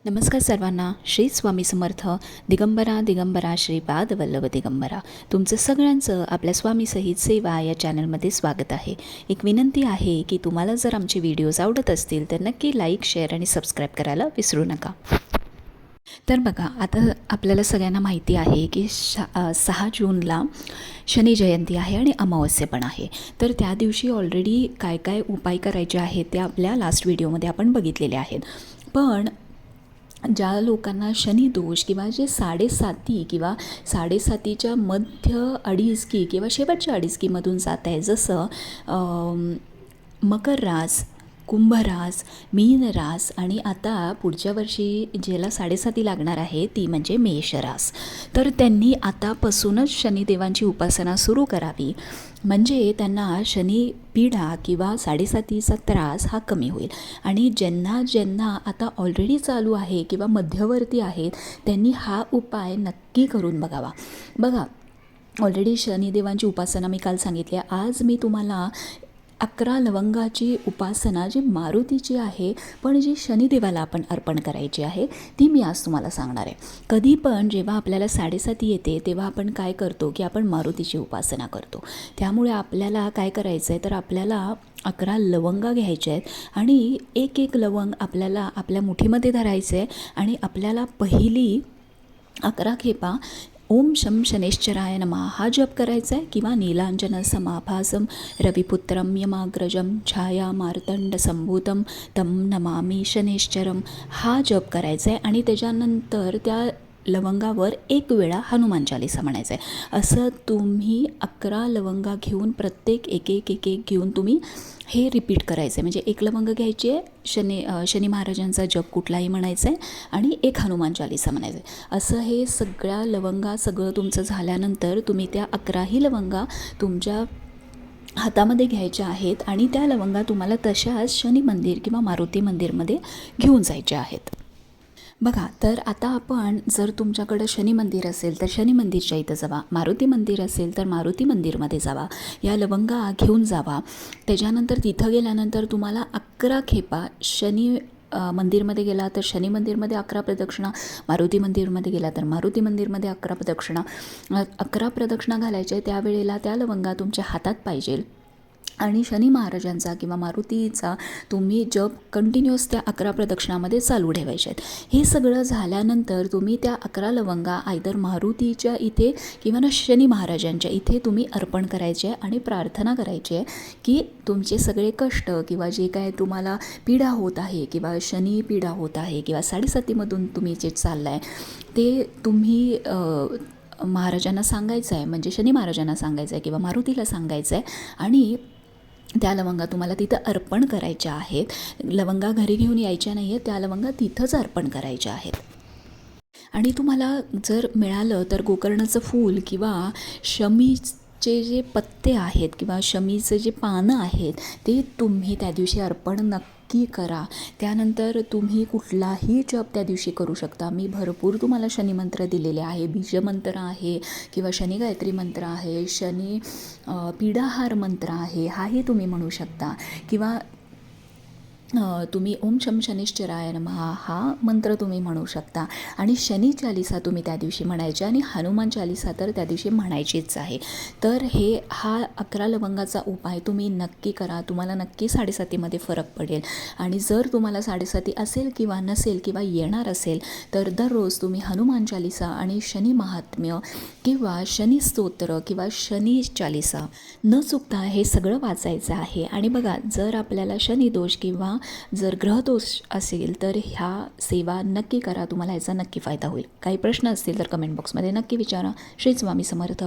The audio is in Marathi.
नमस्कार सर्वांना. श्री स्वामी समर्थ. दिगंबरा दिगंबरा श्रीपाद वल्लभ दिगंबरा. तुमचं सगळ्यांचं आपल्या स्वामी सहित सेवा या चॅनलमध्ये स्वागत आहे. एक विनंती आहे की तुम्हाला जर आमचे व्हिडिओज आवडत असतील तर नक्की लाईक, शेअर आणि सबस्क्राईब करायला विसरू नका. तर बघा, आता आपल्याला सगळ्यांना माहिती आहे की 6 जूनला शनी जयंती आहे आणि अमावस्या पण आहे. तर त्या दिवशी ऑलरेडी काय काय उपाय करायचे आहेत ते आपल्या लास्ट व्हिडिओमध्ये आपण बघितलेले आहेत. पण ज्या लोकांना शनी दोष किंवा जे 7.5 किंवा 7.5च्या मध्य अडीचकी किंवा शेवटच्या अडीचकीमधून जात आहे, जसं मकर रास, कुंभ रास, मीन रास आणि आता पुढच्या वर्षी ज्याला 7.5 लागणार आहे ती म्हणजे मेष रास. तर त्यांनी आतापासूनच शनिदेवांची उपासना सुरू करावी, म्हणजे त्यांना शनी पीडा किंवा 7.5चा त्रास हा कमी होईल. आणि ज्यांना आता ऑलरेडी चालू आहे किंवा मध्यवर्ती आहेत त्यांनी हा उपाय नक्की करून बघावा. बघा, ऑलरेडी शनिदेवांची उपासना मी काल सांगितली आहे. आज मी तुम्हाला 11 लवंगाची उपासना जी मारुतीची आहे पण जी शनिदेवाला आपण अर्पण करायची आहे ती मी आज तुम्हाला सांगणार आहे. कधी पण जेव्हा आपल्याला 7.5 येते तेव्हा आपण काय करतो की आपण मारुतीची उपासना करतो. त्यामुळे आपल्याला काय करायचं आहे तर आपल्याला 11 लवंगा घ्यायच्या आहेत आणि एक लवंग आपल्याला आपल्या मुठीमध्ये धरायचं आहे आणि आपल्याला पहिली 11 खेपा ओम शम शनेश्चराय नमः हा जप करायचा आहे, किंवा नीलांजन समाभासम रविपुत्रम यमाग्रजम छाया मार्तंड संभूतम तम नमामि शनेश्चरम हा जप करायचा आहे. आणि त्याच्यानंतर त्या लवंगावर 1 वेळा हनुमान चालीसा म्हणायचं आहे. असं तुम्ही 11 लवंगा घेऊन प्रत्येक एक घेऊन तुम्ही हे रिपीट करायचं आहे. म्हणजे 1 लवंग घ्यायची आहे, शनी महाराजांचा जप कुठलाही म्हणायचा आहे आणि 1 हनुमान चालीसा म्हणायचं आहे. असं हे सगळ्या लवंगा सगळं तुमचं झाल्यानंतर तुम्ही त्या 11ही लवंगा तुमच्या हातामध्ये घ्यायच्या आहेत आणि त्या लवंगा तुम्हाला तशाच शनी मंदिर किंवा मारुती मंदिरमध्ये घेऊन जायच्या आहेत. बघा, तर आता आपण जर तुमच्याकडं शनी मंदिर असेल तर शनी मंदिरच्या इथं जावा, मारुती मंदिर असेल तर मारुती मंदिरमध्ये जावा, या लवंगा घेऊन जावा. त्याच्यानंतर तिथं गेल्यानंतर तुम्हाला 11 खेपा शनी मंदिरमध्ये गेला तर शनी मंदिरमध्ये 11 प्रदक्षिणा, मारुती मंदिरमध्ये गेला तर मारुती मंदिरमध्ये 11 प्रदक्षिणा, 11 प्रदक्षिणा घालायच्या. त्यावेळेला त्या लवंगा तुमच्या हातात पाहिजे आणि शनी महाराजांचा किंवा मारुतीचा तुम्ही जप कंटिन्युअस त्या 11 प्रदक्षिणामध्ये चालू ठेवायचे आहेत. हे सगळं झाल्यानंतर तुम्ही त्या 11 लवंगा आयदर मारुतीच्या इथे किंवा शनी महाराजांच्या इथे तुम्ही अर्पण करायचे आहे आणि प्रार्थना करायची आहे की तुमचे सगळे कष्ट किंवा जे काय तुम्हाला पीडा होत आहे किंवा शनी पीडा होत आहे किंवा 7.5मधून तुम्ही जे चाललं आहे ते तुम्ही महाराजांना सांगायचं आहे, म्हणजे शनी महाराजांना सांगायचं आहे किंवा मारुतीला सांगायचं आहे. आणि त्या लवंगा तुम्हाला तिथं अर्पण करायच्या आहेत. लवंगा घरी घेऊन यायच्या नाही आहेत, त्या लवंगा तिथंच अर्पण करायच्या आहेत. आणि तुम्हाला जर मिळालं तर गोकर्णाचं फूल किंवा शमीचे जे पत्ते आहेत किंवा शमीचं जे पानं आहेत ते तुम्ही त्या दिवशी अर्पण नक्की करा. त्यानंतर तुम्ही कुठलाही जप त्या दिवशी करू शकता. मी भरपूर तुम्हाला शनिमंत्र दिलेले आहे, बीजमंत्र आहे किंवा शनी गायत्री मंत्र आहे, शनी पीडाहार मंत्र आहे, हाही तुम्ही म्हणू शकता. किंवा तुम्ही ओम शम शनिश्चराय नमः हा मंत्र तुम्ही म्हणू शकता. आणि शनी चालीसा तुम्ही त्या दिवशी म्हणायची आणि हनुमान चालीसा तर त्या दिवशी म्हणायचीच आहे. तर हा 11 लवंगाचा उपाय तुम्ही नक्की करा. तुम्हाला नक्की 7.5मध्ये फरक पडेल. आणि जर तुम्हाला 7.5 असेल किंवा नसेल किंवा येणार असेल तर दररोज तुम्ही हनुमान चालीसा आणि शनी महात्म्य किंवा शनी स्तोत्र किंवा शनी चालीसा न चुकता हे सगळं वाचायचं आहे. आणि बघा, जर आपल्याला शनी दोष किंवा जर ग्रहदोष असेल तर ह्या सेवा नक्की करा, तुम्हाला याचा नक्की फायदा होईल. काही प्रश्न असतील तर कमेंट बॉक्समध्ये नक्की विचारा. श्री स्वामी समर्थ.